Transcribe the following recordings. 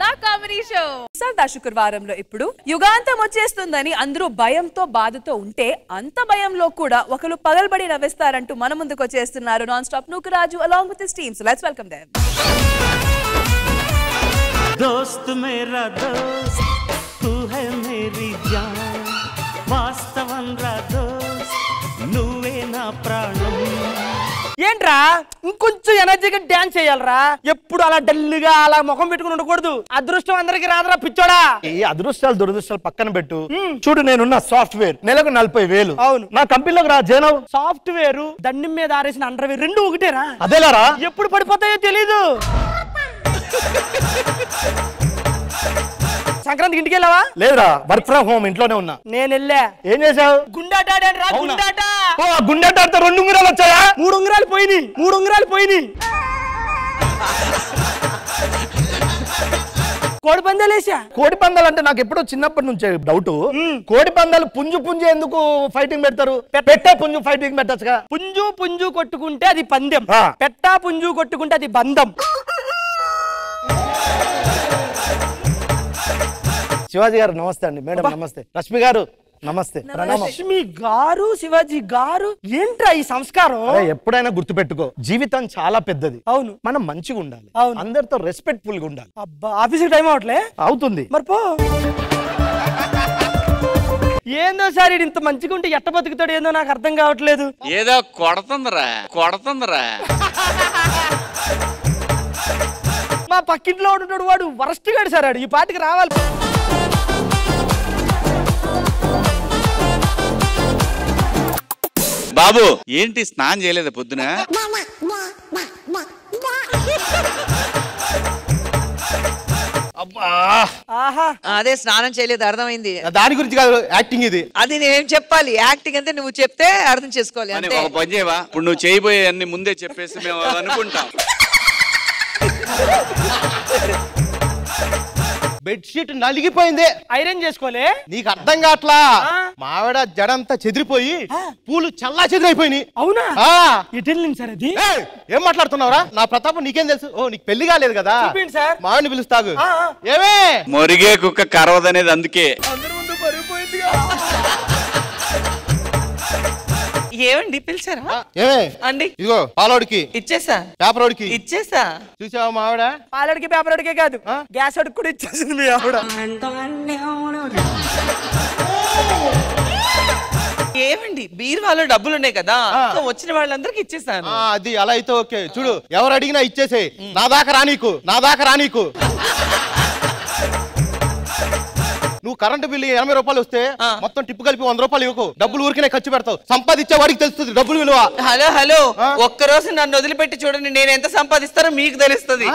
Mega comedy show. సరదా శుక్రవారంలో ఇప్పుడు యుగాంతం వచ్చేస్తుందని అందరూ భయంతో బాధతో ఉంటే అంత భయంలో కూడా ఒకరు పగల్బడి నవ్విస్తారంటూ మన ముందుకు వచ్చేస్తున్నారు non stop Nookaraju along with his team. So let's welcome them. दोस्त मेरा दोस्त तू है मेरी जान వాస్తవం రా దోస్త్ నువ్వే నా ప్రాణం. ఏంట్రా ఇంకొంచెం ఎనర్జీగా డాన్స్ చేయాలరా, ఎప్పుడు అలా డల్గా అలా ముఖం పెట్టుకుని ఉండకూడదు. అదృష్టం అందరికి రాదురా పిచ్చోడా. ఈ అదృష్టాలు దురదృష్టాలు పక్కన పెట్టు. చూడు నేనున్న సాఫ్ట్వేర్ నెలకు 40,000. అవును. నా కంపెనీలోకి రా జైనవ్. సాఫ్ట్వేర్ దండం మీద ఆరేసిన అండర్వేర్ రెండు ఒకటేరా. అదేలారా ఎప్పుడు పడిపోతాయో తెలీదు. సంక్రాంతికి ఇంటికి వెళ్ళావా? లేదురా, వర్క్ ఫ్రమ్ హోమ్ ఇంట్లోనే ఉన్నా. నేను వెళ్ళా. ఏం చేసావు? గుండాట ఆడానురా, గుండాట. గుండెట 2 ఉంగరాలు వచ్చాయా? 3 ఉంగరాలు పోయినాయి, 3 ఉంగరాలు పోయినాయి. కోడి పందాలు వేసా. కోడి పందాలు అంటే నాకు ఎప్పుడో చిన్నప్పటి నుంచే డౌట్. కోడి పందాలు పుంజు పుంజు ఎందుకు ఫైటింగ్ పెడతారు? పెట్టే పుంజు ఫైటింగ్ పెట్టచ్చుగా. పుంజు పుంజు కొట్టుకుంటే అది పందెం, పెట్టా పుంజు కొట్టుకుంటే అది బంధం. శివాజీ గారు నమస్తే అండి. మేడం నమస్తే. రష్మి గారు నమస్తే. రష్మి గారు, శివాజీ గారు, ఏంట్రా ఈ సంస్కారం? ఎప్పుడైనా గుర్తు పెట్టుకో, జీవితం చాలా పెద్దది. అవును, మనం మంచిగా ఉండాలి. అవును, అందరితో రెస్పెక్ట్ఫుల్ గా ఉండాలి. అబ్బా, ఆఫీస్కి టైం అవట్లే అవుతుంది. మరి పో. ఏందో సార్ ఇంత మంచిగా ఉంటే ఎట్ట బతుకుతాడు ఏందో నాకు అర్థం కావట్లేదు. ఏదో కొడతందిరా మా పక్కింట్లో ఉంటాడు వాడు వరస్ట్ గాడు సార్. ఈ పాటికి రావాలి. బాబు ఏంటి స్నానం చేయలేదా పొద్దున? అదే స్నానం చేయలేదు, అర్థమైంది. దాని గురించి కాదు, యాక్టింగ్ ఇది. అది నేను చెప్పాలి. యాక్టింగ్ అంటే నువ్వు చెప్తే అర్థం చేసుకోవాలి. ఒక పని చేయవా, ఇప్పుడు నువ్వు చేయబోయే అన్ని ముందే చెప్పేసి మేము అనుకుంటాం. బెడ్షీట్ నలిగిపోయింది, ఐరన్ చేసుకోలే. నీకు అర్థం కావట్లా. మావిడ జడంతా చెదిరిపోయి పూలు చల్లా చెదిరైపోయినాయి. అవునా? ఎటు సార్ అది? ఏం మాట్లాడుతున్నావురా? నా ప్రతాపం నీకేం తెలుసు? ఓ నీకు పెళ్లి కాలేదు కదా, మావిడిని పిలుస్తాగు. ఏమే మొరిగే కుక్క కరవదనేది అందుకే. ఏమండి పిలిచారా? ఏమే అండి, ఇదిగో పాలోడికి ఇచ్చేసా, పేపరోడికి ఇచ్చేసా. చూసావా మావిడ? పాలడికి పేపరోడికే కాదు, గ్యాస్ అడుగు కూడా ఇచ్చేసింది మీ ఆవిడ. ఏమండి బీరువాలో డబ్బులు ఉన్నాయి కదా, వచ్చిన వాళ్ళందరికి ఇచ్చేసాను. అది అలా అయితే ఓకే. చూడు, ఎవరు అడిగినా ఇచ్చేసే. నా దాకా రానీకు. నువ్వు కరెంటు బిల్లు 80 రూపాయలు వస్తే మొత్తం టిప్పు కలిపి 100 రూపాయలు ఇవ్వకు. డబ్బులు ఊరికే ఖర్చు పెడతావు. సంపాదించే వాడికి తెలుస్తుంది డబ్బులు విలువ. హలో ఒక్కరోజు నన్ను వదిలిపెట్టి చూడండి, నేను ఎంత సంపాదిస్తానో మీకు తెలుస్తుంది.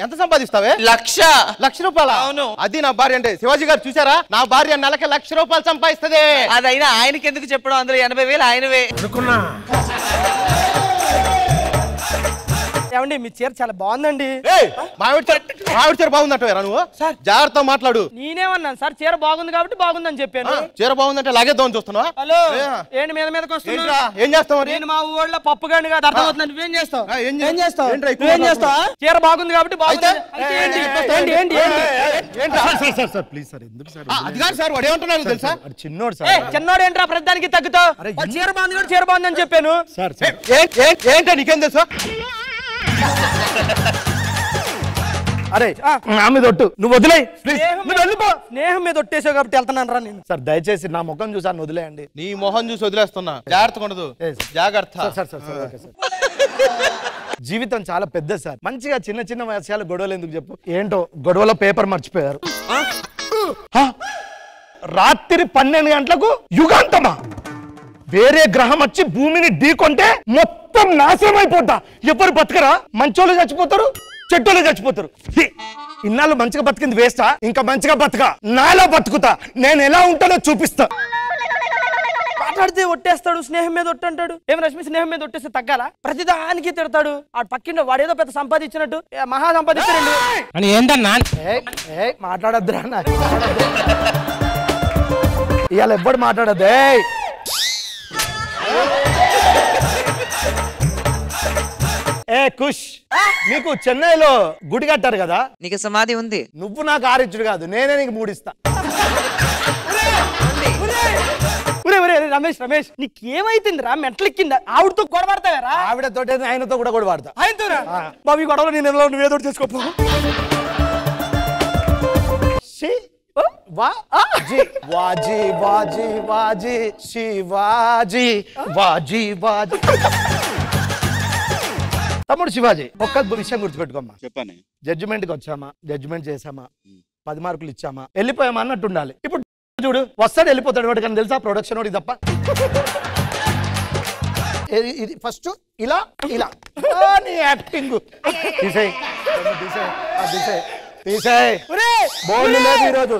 ఎంత సంపాదిస్తావే? 1,00,000 రూపాయలు. అవును. అది నా భార్య అంటే. శివాజీ గారు చూసారా, నా భార్య నెలకి 1,00,000 రూపాయలు సంపాదిస్తుంది. అదైనా ఆయనకి ఎందుకు చెప్పడం, అందులో 80,000 ఆయనవే. ఏమండి మీ చీర చాలా బాగుందండి. మావిడి చీర బాగుందంటారా నువ్వు? జాగ్రత్త మాట్లాడు. నేనేమన్నాను సార్, చీర బాగుంది కాబట్టి బాగుందని చెప్పాను. చీర బాగుందంటే లాగేద్దాం చూస్తున్నావా? హలో ఏంటి మీదకి వస్తున్నా? ఏం చేస్తావు? నేను మా ఊళ్ళో పప్పు గాని కాదు, అర్థమవుతుంది. నువ్వేం చేస్తావు? చీర బాగుంది కాబట్టి బాగుంది. ప్లీజ్ సార్, ఎందుకు సార్? అది కాదు సార్, వాడు ఏమంటున్నారు తెలుసా? చిన్నోడు సార్. చిన్నోడు ఏంట్రా ప్రతిదానికి తగ్గుతావు? చీర బాగుంది కూడా చీర బాగుందని చెప్పాను సార్. ఏంటో నీకేం తెలుసా? అరే నా మీద ఒట్టు, నువ్వు వదిలే. స్నేహం మీద ఒట్టేసావు కాబట్టి వెళ్తున్నాను రా నేను. సార్ దయచేసి నా ముఖం చూసాను వదిలేయండి. నీ మొహం చూసి వదిలేస్తున్నా. జాగ్రత్తగా ఉండదు, జాగ్రత్త. జీవితం చాలా పెద్ద సార్. మంచిగా చిన్న చిన్న విషయాలు గొడవలు ఎందుకు చెప్పు? ఏంటో గొడవలో పేపర్ మర్చిపోయారు. రాత్రి 12 గంటలకు యుగాంతమా? వేరే గ్రహం వచ్చి భూమిని ఢీకొంటే మొత్తం నాశనం అయిపోతా. ఎవరు బతకరా? మంచోళ్ళు చచ్చిపోతారు, చెట్టోళ్ళు చచ్చిపోతారు. ఇన్నాళ్ళు మంచిగా బతికింది వేస్టా? ఇంకా మంచిగా బతక, నాలో బతుకుతా. నేను ఎలా ఉంటానో చూపిస్తా. మాట్లాడితే ఒట్టేస్తాడు, స్నేహం మీద ఒట్టు అంటాడు. ఏం రష్మి స్నేహం మీద ఒట్టేస్తే తగ్గాల? ప్రతిదానికి తిడతాడు. ఆ పక్కింట్లో వాడేదో పెద్ద సంపాదించినట్టు మహా సంపాదించాడు అని. ఏంటన్నా మాట్లాడద్దురా, ఇవాళ ఎవ్వడు మాట్లాడద్దే. ఏ కుష్ నీకు చెన్నైలో గుడి కట్టారు కదా, నీకు సమాధి ఉంది. నువ్వు నాకు ఆరిచ్చుడు కాదు, నేనే నీకు మూడిస్తా. రమేష్ రమేష్ నీకేమైతుందిరా? మెట్లెక్కిందా? ఆవిడతో గొడవడతావారా? ఆవిడతో ఆయనతో కూడా గొడవడతా. ఆయనతోరా? బాబు ఈ గొడవలో నేను నువ్వేదో చేసుకోపో. వాజీ వాజీ వాజీ శివాజీ వాజీ వాజీ. తమ్ముడు శివాజీ, ఒక్క విషయం గుర్తుపెట్టుకోమ్మా. చెప్పాను. జడ్జిమెంట్కి వచ్చామా, జడ్జిమెంట్ చేసామా, 10 మార్కులు ఇచ్చామా, వెళ్ళిపోయామా అన్నట్టు ఉండాలి. ఇప్పుడు చూడు, వస్తాడు వెళ్ళిపోతాడు, వాడు కానీ తెలుసా ప్రొడక్షన్ వాడి తప్ప. ఇది ఫస్ట్ ఇలా ఇలా నీ యాక్టింగ్ తీసేయ్ తీసేయ్ తీసేయ్ తీసేయ్. బోల్డ్ లేదు ఈరోజు.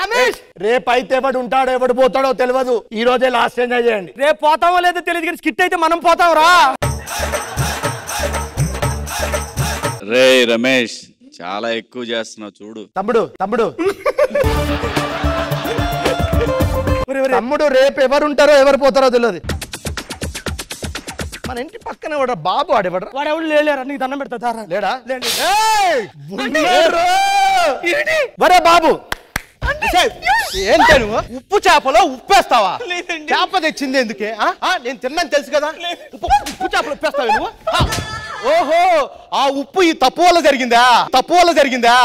రమేష్ రేపు అయితే ఎవడు ఉంటాడో ఎవడు పోతాడో తెలియదు, ఈ రోజే లాస్ట్ ఎంజాయ్ చేయండి. రేపు పోతామో లేదో తెలియదు కానీ స్కిట్ అయితే మనం పోతాం రా. రే రమేష్, చాలా ఎక్కువ చేస్తున్నావు చూడు. తమ్ముడు తమ్ముడు తమ్ముడు రేపు ఎవరు ఉంటారో ఎవరు పోతారో తెలియదు. మన ఇంటి పక్కన వాడు బాబు ఆడేవాడు. వాడు ఎవరు లేరా? నీకు దండం పెడతా లేడా? వరే బాబు, ఏంటి నువ్వు ఉప్పు చేపలో ఉప్పేస్తావా? చేప తెచ్చింది ఎందుకే? నేను తిన్నాను తెలుసు కదా. ఉప్పు చేపలు ఉప్పేస్తావా నువ్వు? ఓహో, ఆ ఉప్పు ఈ తప్పు వల్ల జరిగిందా? తప్పు వల్ల జరిగిందా?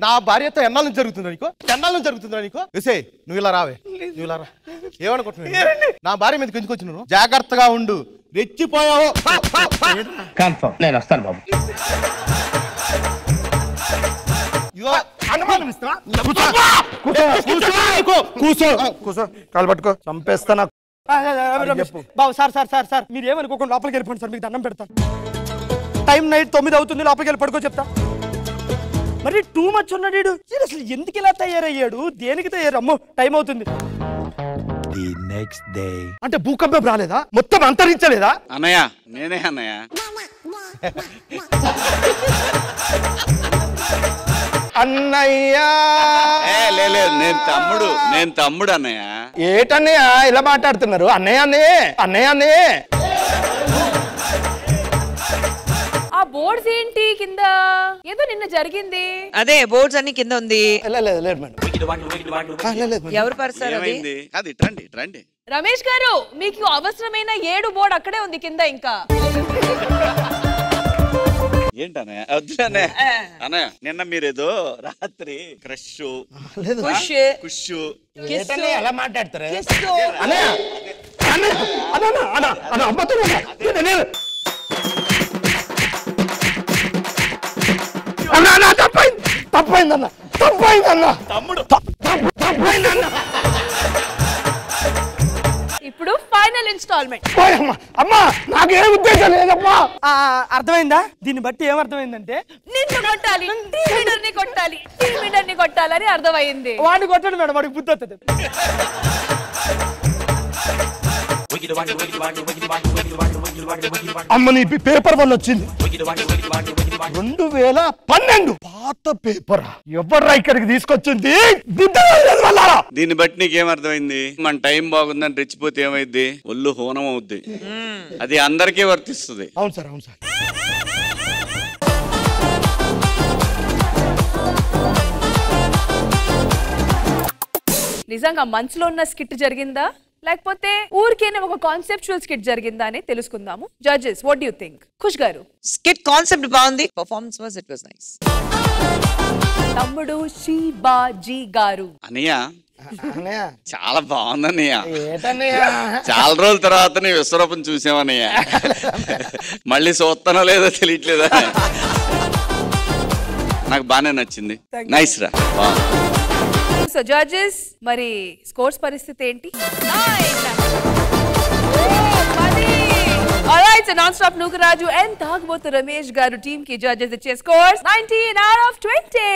నా భార్యతో ఎన్నాళ్ళ నుంచి జరుగుతుందా నీకు? ఎన్నాళ్ళ నుంచి జరుగుతుందా నీకు? విసే నువ్వు ఇలా రావే, నువ్వు ఇలా రా. ఏమనుకుంటున్నావు? నా భార్య మీదకి ఎందుకు వచ్చి నువ్వు? జాగ్రత్తగా ఉండు, రెచ్చిపోయావు. కన్ఫర్మ్ నేను వస్తాను బాబు. కూర్చో కూర్చో, కాలు పట్టుకో, చంపేస్తా. బాబు సార్ సార్ సార్ సార్ మీరు ఏమనుకోకుండా లోపలికి వెళ్ళిపోండి సార్, మీకు దండం పెడతాను. టైం నైట్ 9 అవుతుంది, లోపలికి వెళ్ళి పడుకో చెప్తా. మరి టూ మచ్ ఉన్నాడు అసలు, ఎందుకు ఇలా తయారయ్యాడు? దేనికి తయారు? అమ్మో టైం అవుతుంది. అంటే భూకంపం రాలేదా? మొత్తం అంతరించలేదా? అన్నయ్య నేనే అన్నయ్య. అన్నయ్యా లేదు, నేను తమ్ముడు అన్నయ్య. ఏటన్నయ్య ఇలా మాట్లాడుతున్నారు? అన్నయ్య అన్నయ్య అన్నయ్య అన్నయ్య. ఆ బోర్డ్స్ ఏంటి కింద? ఏదో నిన్న జరిగింది. అదే బోర్డ్స్ అన్ని కింద ఉంది. లేదు మేడం, ఎవరు పరుస్తారు? అది రండి రండి. రమేష్ గారు, మీకు అవసరమైన 7 బోర్డు అక్కడే ఉంది కింద. ఇంకా ఏంటన్నయ్య? వద్దులన్నయ్య. అన్నయ్య నిన్న మీరేదో రాత్రి క్రష్ కుష్ ఎలా మాట్లాడతారు? తప్పైందన్న తప్పైందన్న తమ్ముడు తప్పైందన్న. ఇప్పుడు ఫైనల్ ఇన్స్టాల్మెంట్. అమ్మా నాకేం ఉద్దేశం లేదమ్మా. అర్థమైందా? దీన్ని బట్టి ఏమర్థమైందంటే నిన్ను కొట్టాలి, టీమ్ లీడర్ని కొట్టాలి, టీమ్ లీడర్ని కొట్టాలని అర్థమైంది. వాడిని కొట్టాడు మేడం, వాడికి బుద్ధి వస్తుంది. అమ్మ నీ పేపర్ వల్ల వచ్చింది 2012 పాత పేపర్. ఎవరు ఇక్కడికి తీసుకొచ్చింది? దీన్ని బట్టి నీకేమర్థమైంది? మన టైం బాగుందని రెచ్చిపోతే ఏమైంది? ఒళ్ళు హోనం అవుద్ది. అది అందరికీ వర్తిస్తుంది. అవును సార్, అవును సార్. నిజంగా మనసులో ఉన్న స్కిట్ జరిగిందా లేకపోతే ఊరికేనే ఒక కాన్సెప్చువల్ స్కిట్ జరిగిందా అని తెలుసుకుందాము. Judges, what do you think? Khush గారు. స్కిట్ కాన్సెప్ట్ బాగుంది, performance was it was nice. తమ్ముడు శివాజీ గారు. అన్నయ్య చాలా బాగుందన్నయ్య. చాలా రోజుల తర్వాత నీ విశ్వరూపం చూసామన్నయ్య. మళ్ళీ చూస్తానో లేదో తెలియట్లేదా? నాకు బాగానే నచ్చింది. నైస్ రా. సో జడ్జెస్, మరి స్కోర్స్ పరిస్థితి ఏంటి? Alright, so non-stop Nukaraju and Tagbotu Ramesh garu team ki judges iche scores 19 out of 20.